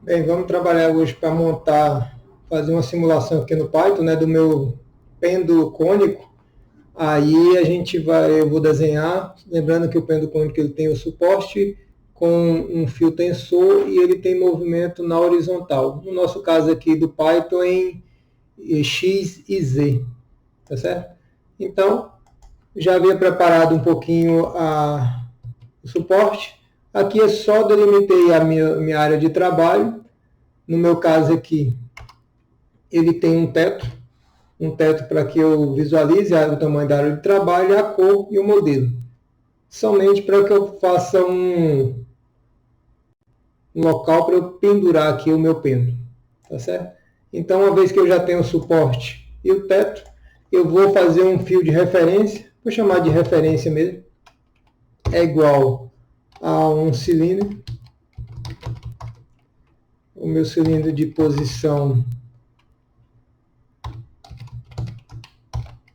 Bem, vamos trabalhar hoje para montar, fazer uma simulação aqui no Python, né, do meu pêndulo cônico. Aí eu vou desenhar, lembrando que o pêndulo cônico ele tem o suporte com um fio tensor e ele tem movimento na horizontal. No nosso caso aqui do Python em X e Z, tá certo? Então, já havia preparado um pouquinho o suporte. Aqui é só delimitei a minha área de trabalho. No meu caso aqui, ele tem um teto para que eu visualize o tamanho da área de trabalho, a cor e o modelo. Somente para que eu faça um local para eu pendurar aqui o meu pêndulo, tá certo? Então, uma vez que eu já tenho o suporte e o teto, eu vou fazer um fio de referência, vou chamar de referência mesmo, é igual a um cilindro, o meu cilindro de posição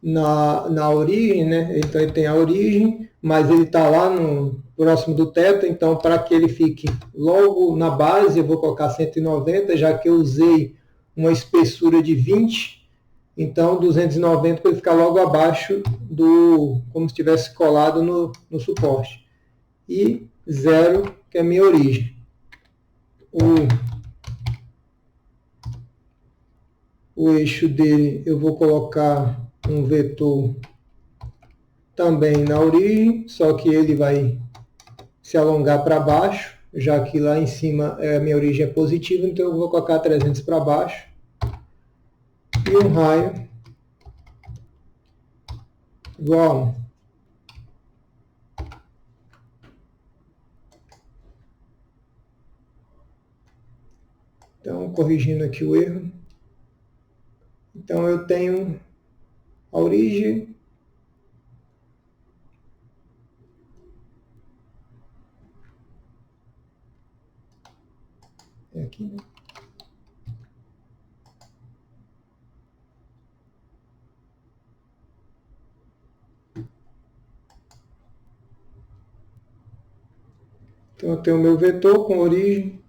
na origem, né? Então ele tem a origem, mas ele está lá próximo do teto, então para que ele fique logo na base, eu vou colocar 190, já que eu usei uma espessura de 20, então 290 para ele ficar logo abaixo como se tivesse colado no suporte. E 0, que é a minha origem. O eixo dele eu vou colocar um vetor também na origem, só que ele vai se alongar para baixo, já que lá em cima a minha origem é positiva, então eu vou colocar 300 para baixo. E um raio igual a 1. Então, corrigindo aqui o erro. Então, eu tenho a origem. É aqui, né? Então, eu tenho o meu vetor com origem,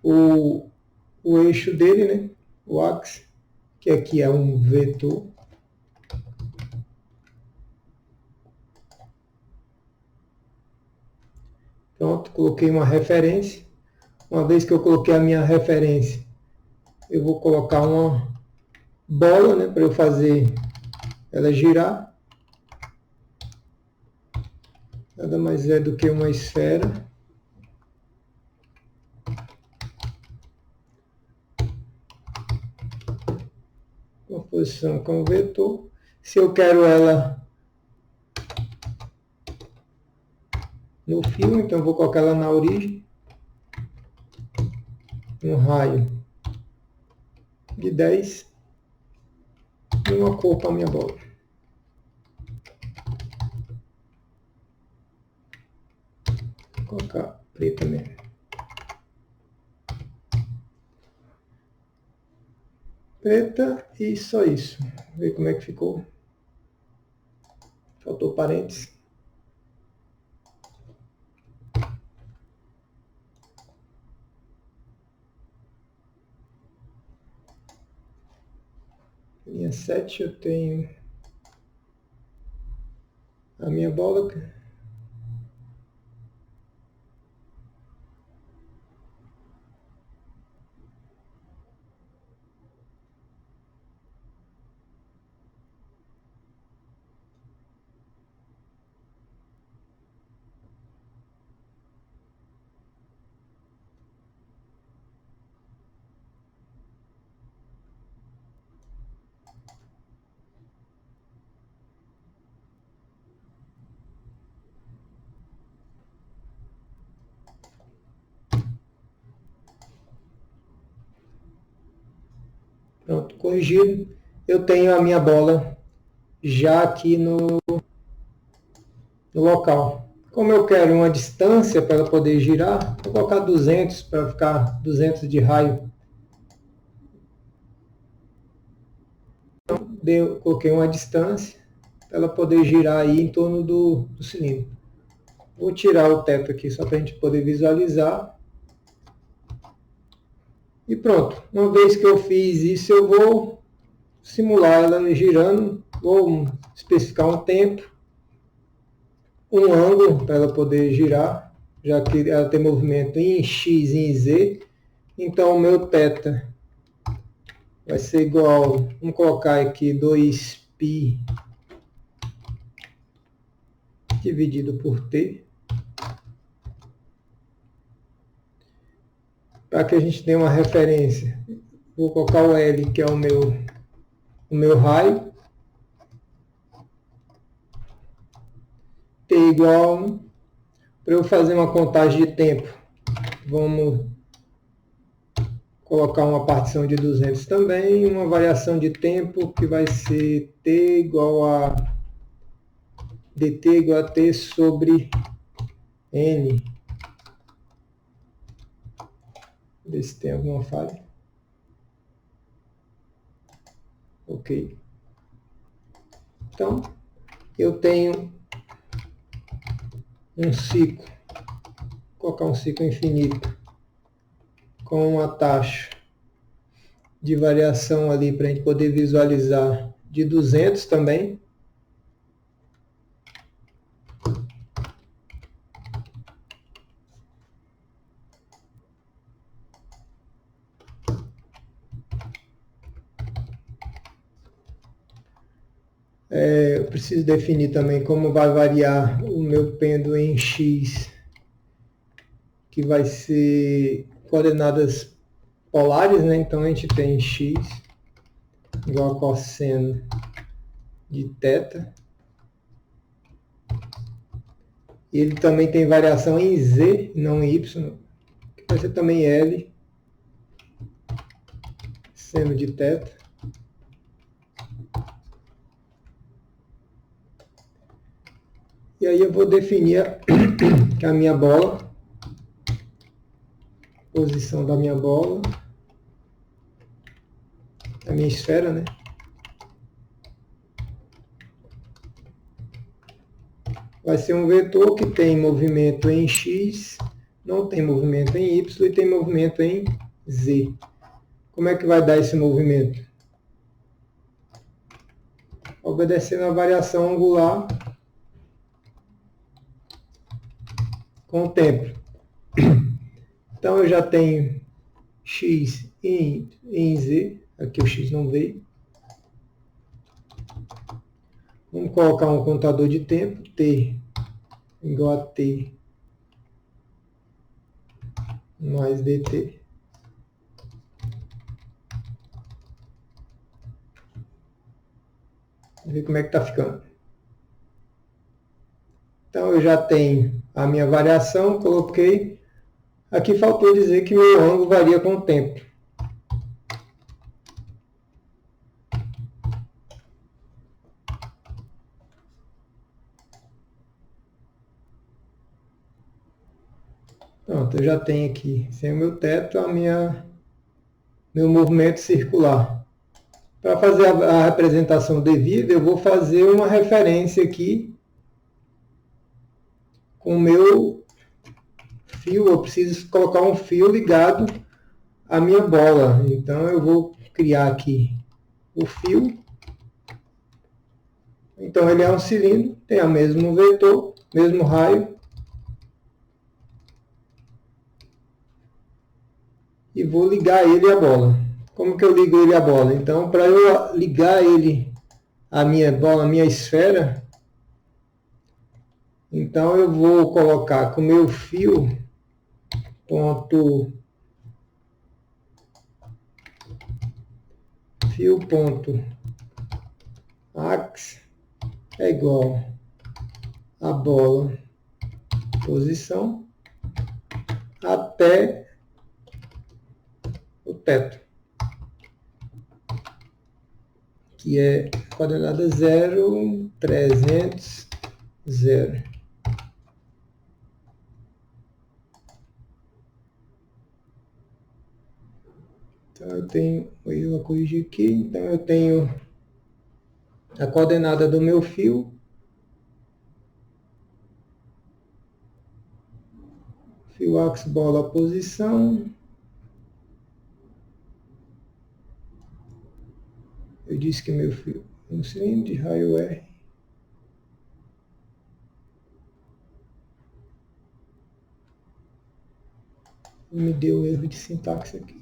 o eixo dele, né? O axis, que aqui é um vetor. Pronto, coloquei uma referência. Uma vez que eu coloquei a minha referência, eu vou colocar uma bola, né, para eu fazer ela girar. Nada mais é do que uma esfera. Uma posição com o vetor. Se eu quero ela no fio, então eu vou colocar ela na origem. Um raio de 10 e uma cor para a minha bola. Vou colocar preta mesmo. Preta e só isso. Vamos ver como é que ficou. Faltou parênteses. Linha 7 eu tenho a minha bola. Pronto, corrigido. Eu tenho a minha bola já aqui no local. Como eu quero uma distância para ela poder girar, vou colocar 200 para ficar 200 de raio. Então, coloquei uma distância para ela poder girar aí em torno do cilindro. Vou tirar o teto aqui só para a gente poder visualizar. E pronto, uma vez que eu fiz isso, eu vou simular ela girando, vou especificar um tempo, um ângulo para ela poder girar, já que ela tem movimento em X e em Z. Então o meu θ vai ser igual, vamos colocar aqui 2π dividido por t, para que a gente tenha uma referência. Vou colocar o L, que é o meu raio, t igual, para eu fazer uma contagem de tempo, vamos colocar uma partição de 200 também, uma variação de tempo que vai ser t igual a dt igual a t sobre n. Ver se tem alguma falha. Ok. Então, eu tenho um ciclo, vou colocar um ciclo infinito, com uma taxa de variação ali para a gente poder visualizar de 200 também. Eu preciso definir também como vai variar o meu pêndulo em x, que vai ser coordenadas polares, né? Então a gente tem x igual a cosseno de θ. E ele também tem variação em z, não em y, que vai ser também L seno de θ. E aí eu vou definir a minha bola, posição da minha bola, a minha esfera, né? Vai ser um vetor que tem movimento em x, não tem movimento em y e tem movimento em z. Como é que vai dar esse movimento? Obedecendo a variação angular com o tempo. Então eu já tenho x em z, aqui o x não veio. Vamos colocar um contador de tempo, t igual a t mais dt. Vamos ver como é que está ficando. Então eu já tenho a minha variação, coloquei. Aqui faltou dizer que meu ângulo varia com o tempo. Pronto, eu já tenho aqui, sem o meu teto, meu movimento circular. Para fazer a representação devida, eu vou fazer uma referência aqui com o meu fio. Eu preciso colocar um fio ligado à minha bola. Então eu vou criar aqui o fio. Então ele é um cilindro, tem o mesmo vetor, mesmo raio. E vou ligar ele à bola. Como que eu ligo ele à bola? Então, para eu ligar ele à minha bola, à minha esfera, então eu vou colocar com o meu fio ponto ax é igual a bola posição até o teto, que é coordenada 0, 300, 0. Então eu vou corrigir aqui, então eu tenho a coordenada do meu fio, fio ax bola posição, Eu disse que meu filho, um cilindro de raio R. Me deu erro de sintaxe aqui.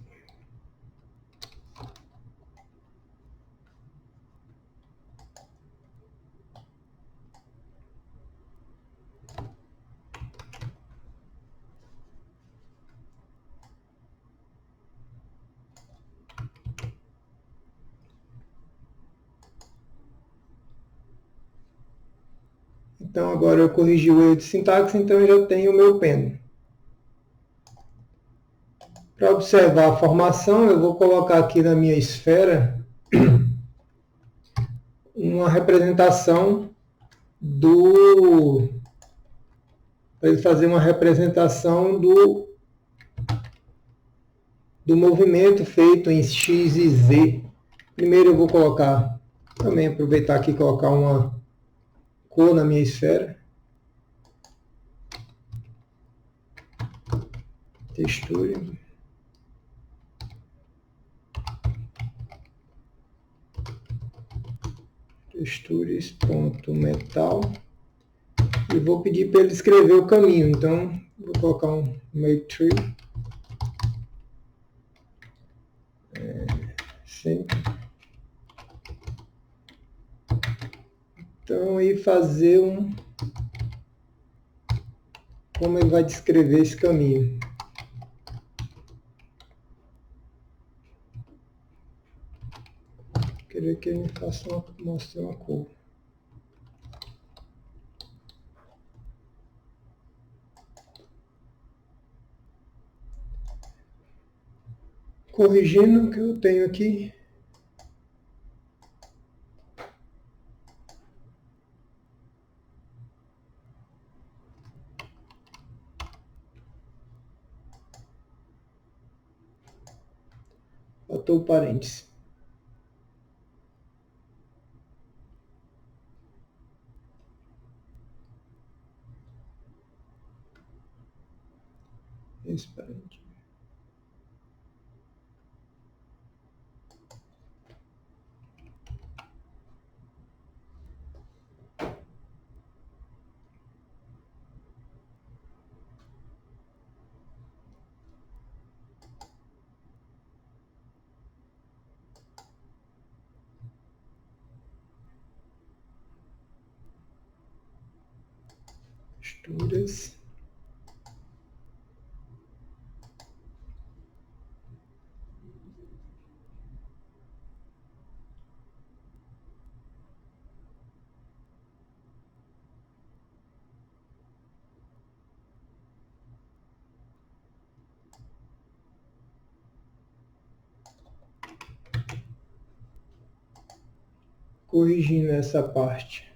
Então agora eu corrigi o erro de sintaxe, então eu já tenho o meu pêndulo. Para observar a formação, eu vou colocar aqui na minha esfera uma representação para ele fazer uma representação do movimento feito em X e Z. Primeiro eu vou colocar, também aproveitar aqui e colocar uma cor na minha esfera. Textura. Textures.metal. E vou pedir para ele escrever o caminho. Então, vou colocar um make tree. Sempre. Então, e fazer como ele vai descrever esse caminho. Queria que ele me faça mostre uma cor. Corrigindo o que eu tenho aqui. Faltou o parênteses. Esse parênteses. Texturas. Corrigindo essa parte.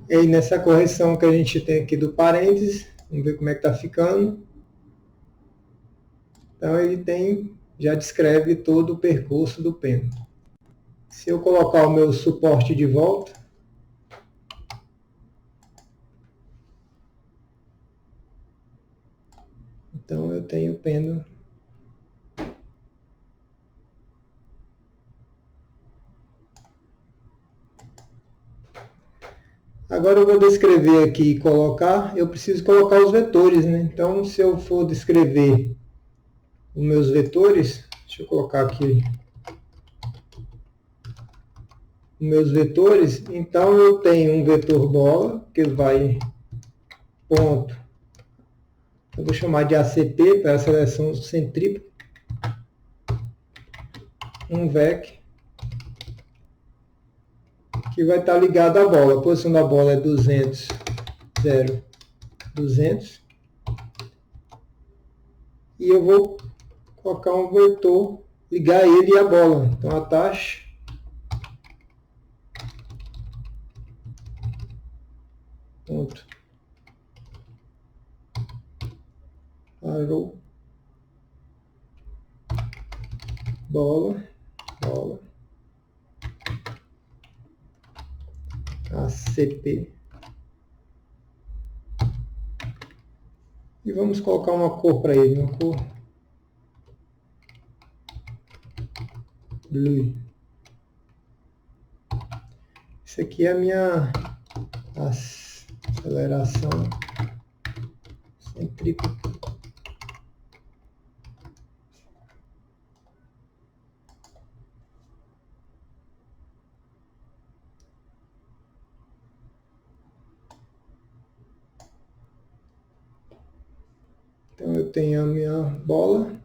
E aí nessa correção que a gente tem aqui do parênteses, vamos ver como é que está ficando. Então ele já descreve todo o percurso do pêndulo. Se eu colocar o meu suporte de volta, então eu tenho o pêndulo. Agora eu vou descrever aqui e colocar, eu preciso colocar os vetores, né? Então, se eu for descrever os meus vetores, deixa eu colocar aqui os meus vetores, então eu tenho um vetor bola, que vai ponto, eu vou chamar de ACP, para a seleção centrípeta, um VEC, que vai estar ligado à bola. A posição da bola é 200, 0, 200. E eu vou colocar um vetor ligar ele e a bola. Então atache. Ponto. Parou. Bola. Bola. ACP. E vamos colocar uma cor para ele, uma cor blue. Isso aqui é a minha aceleração centrípeta. Então eu tenho a minha bola.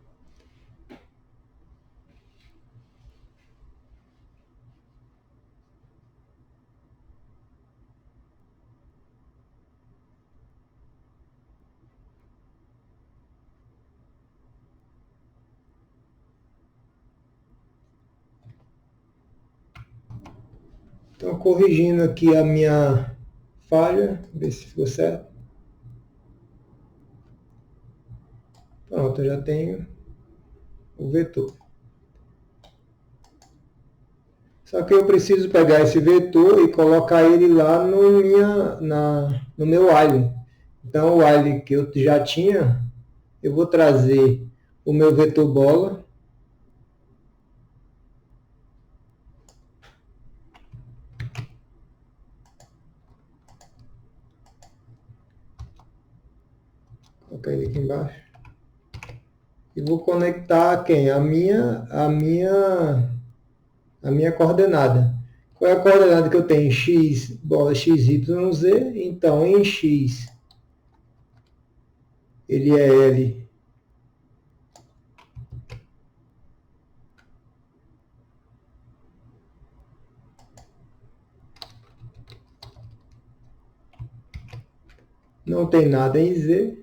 Então corrigindo aqui a minha falha, ver se ficou certo. Pronto, eu já tenho o vetor. Só que eu preciso pegar esse vetor e colocar ele lá no meu while. Então o while que eu já tinha, eu vou trazer o meu vetor bola. Vou colocar ele aqui embaixo. E vou conectar quem? A minha coordenada. Qual é a coordenada que eu tenho? X, bola x, y, z. Então, em x, ele é L. Não tem nada em z.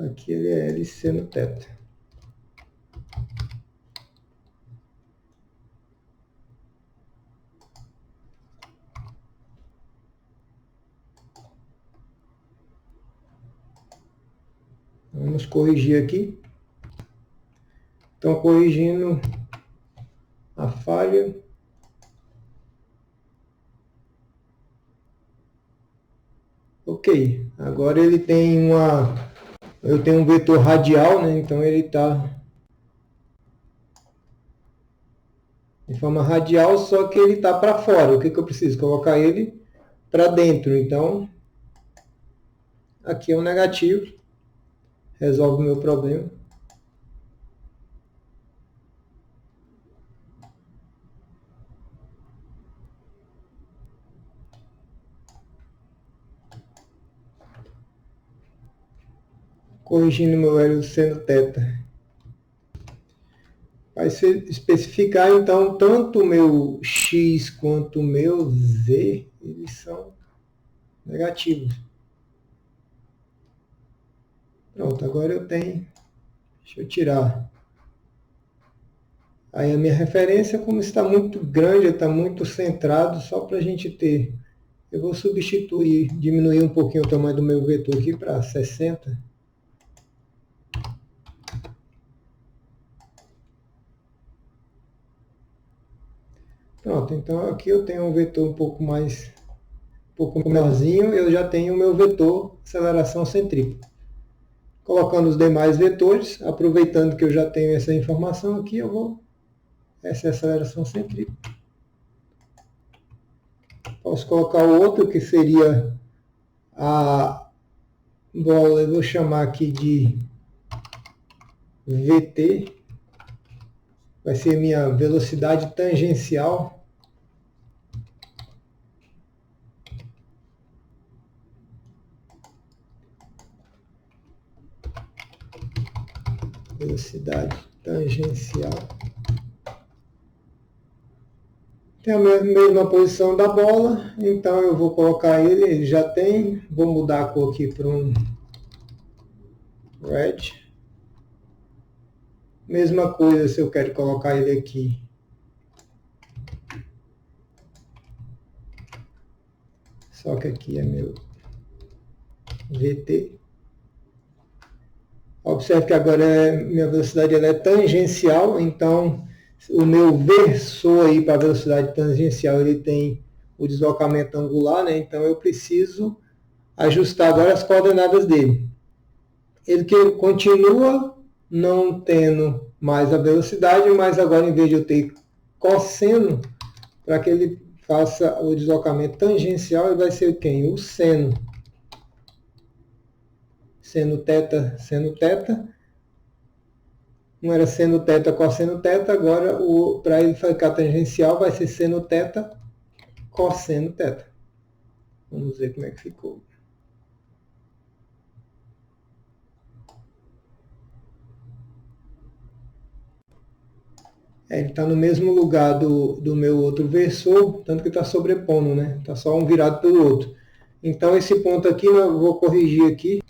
Aqui ele é L seno θ. Vamos corrigir aqui. Então, corrigindo a falha. Ok. Agora ele tem eu tenho um vetor radial, né? Então ele está de forma radial, só que ele está para fora. O que eu preciso? Colocar ele para dentro. Então, aqui é um negativo. Resolve o meu problema. Corrigindo meu L seno θ. Vai especificar, então, tanto o meu x quanto o meu z, eles são negativos. Pronto, agora eu tenho. Deixa eu tirar. Aí a minha referência, como está muito grande, está muito centrado, só para a gente ter. Eu vou substituir, diminuir um pouquinho o tamanho do meu vetor aqui para 60. Pronto, então aqui eu tenho um vetor um pouco menorzinho, eu já tenho o meu vetor aceleração centrípeta. Colocando os demais vetores, aproveitando que eu já tenho essa informação aqui, essa é a aceleração centrípeta. Posso colocar o outro, que seria a bola, eu vou chamar aqui de VT, vai ser minha velocidade tangencial. Velocidade tangencial. Tem a mesma posição da bola, então eu vou colocar ele já tem, vou mudar a cor aqui para um red. Mesma coisa se eu quero colocar ele aqui. Só que aqui é meu VT. Observe que agora minha velocidade ela é tangencial, então o meu versor aí para a velocidade tangencial ele tem o deslocamento angular, né? Então eu preciso ajustar agora as coordenadas dele. Ele que continua não tendo mais a velocidade, mas agora em vez de eu ter cosseno, para que ele faça o deslocamento tangencial, ele vai ser quem? O seno. Seno teta, seno teta. Não era seno teta, cosseno teta, agora para ele ficar tangencial vai ser seno teta, cosseno teta. Vamos ver como é que ficou. Ele está no mesmo lugar do meu outro versor, tanto que está sobrepondo, né? Está só um virado pelo outro. Então esse ponto aqui eu vou corrigir aqui.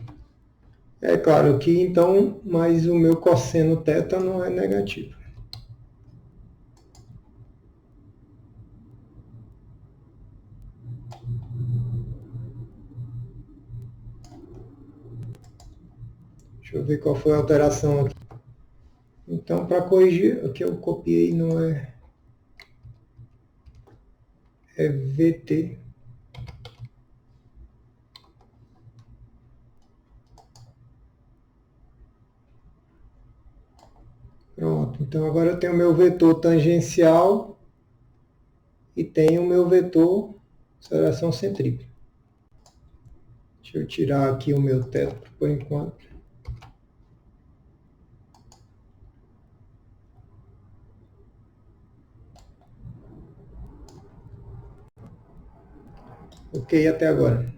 É claro que então, mas o meu cosseno teta não é negativo. Deixa eu ver qual foi a alteração aqui. Então, para corrigir, o que eu copiei não é VT. Pronto, então agora eu tenho o meu vetor tangencial e tenho o meu vetor aceleração centrípeta. Deixa eu tirar aqui o meu teto por enquanto. Ok, até agora.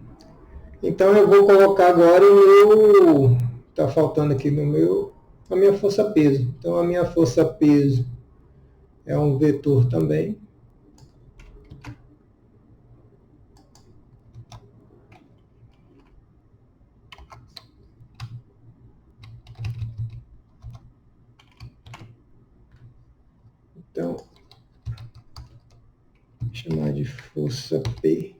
Então eu vou colocar agora o meu... Está faltando aqui no meu... A minha força-peso. Então a minha força-peso é um vetor também. Então, vou chamar de força P.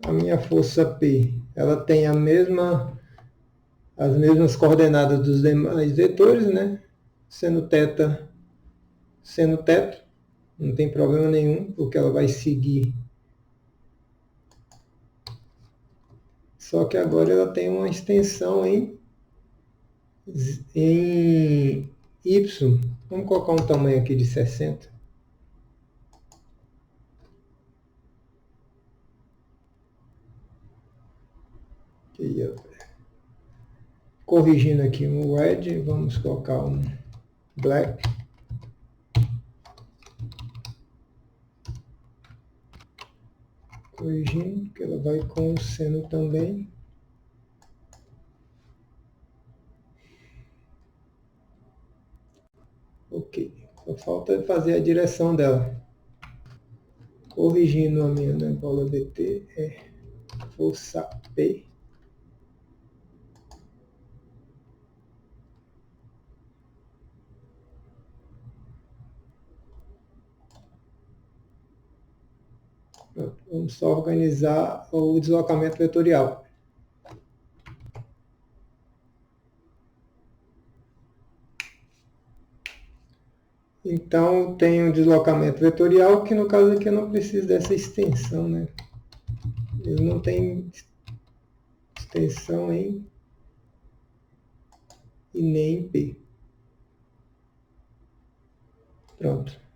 A minha força P, ela tem as mesmas coordenadas dos demais vetores, né? Seno teta, seno teto, não tem problema nenhum, porque ela vai seguir. Só que agora ela tem uma extensão em Y. Vamos colocar um tamanho aqui de 60. Corrigindo aqui um red, vamos colocar um black. Corrigindo, que ela vai com o seno também. Ok, só falta fazer a direção dela. Corrigindo a minha bola BT é força P. Vamos só organizar o deslocamento vetorial. Então, tem um deslocamento vetorial, que no caso aqui eu não preciso dessa extensão, né? Ele não tem extensão em e nem em P. Pronto.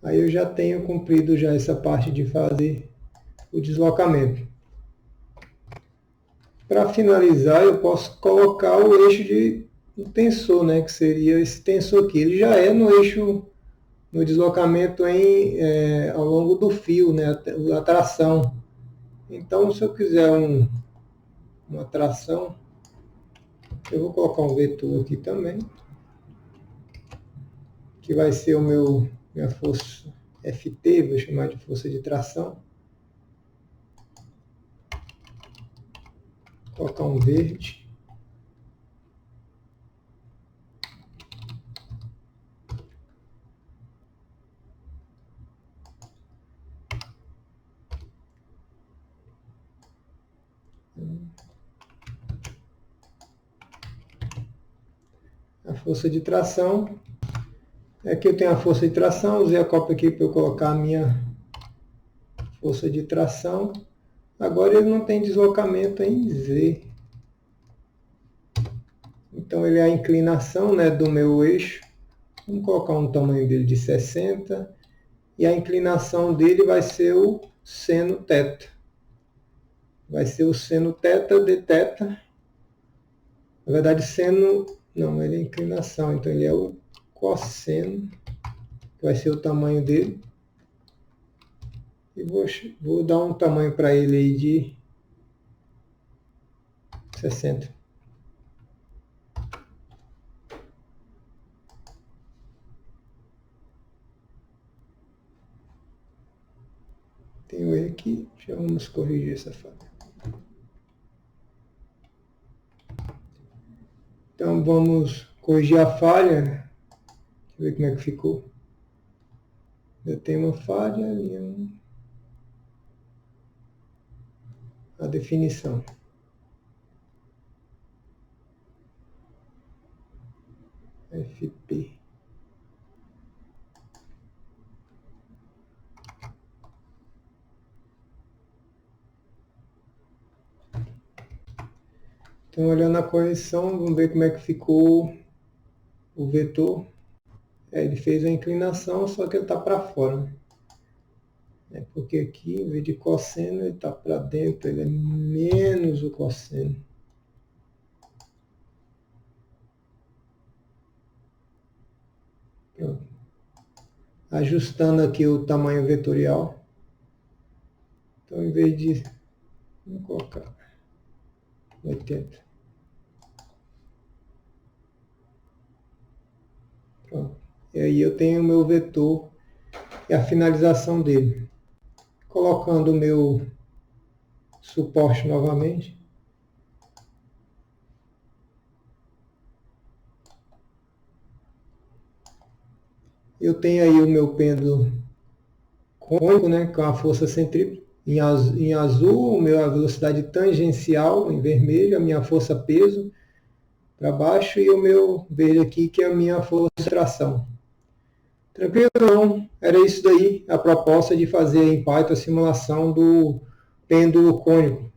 Aí eu já tenho cumprido já essa parte de fazer o deslocamento. Para finalizar, eu posso colocar o eixo do tensor, né, que seria esse tensor aqui. Ele já é no eixo, no deslocamento ao longo do fio, né, a tração. Então, se eu quiser uma tração, eu vou colocar um vetor aqui também, que vai ser minha força FT, vou chamar de força de tração. Vou colocar um verde. A força de tração. Aqui eu tenho a força de tração, usei a copa aqui para eu colocar a minha força de tração. Agora ele não tem deslocamento em Z. Então ele é a inclinação, né, do meu eixo. Vamos colocar um tamanho dele de 60. E a inclinação dele vai ser o seno θ. Vai ser o seno θ de θ. Na verdade, seno... Não, ele é inclinação. Então ele é o cosseno, que vai ser o tamanho dele. E vou dar um tamanho para ele aí de 60. Tem um erro aqui, já vamos corrigir essa falha. Então vamos corrigir a falha. Deixa eu ver como é que ficou. Eu tenho uma falha e a definição. FP. Então, olhando a correção, vamos ver como é que ficou o vetor. Ele fez a inclinação, só que ele está para fora. Porque aqui, em vez de cosseno, ele está para dentro, ele é menos o cosseno. Pronto. Ajustando aqui o tamanho vetorial. Então, em vez de... Vamos colocar 80. Pronto. E aí eu tenho o meu vetor e a finalização dele. Colocando o meu suporte novamente. Eu tenho aí o meu pêndulo cônico, né, com a força centrípeta. Em azul, a velocidade tangencial, em vermelho, a minha força peso para baixo, e o meu verde aqui, que é a minha força de tração. Tranquilo? Então, era isso daí, a proposta de fazer em Python a simulação do pêndulo cônico.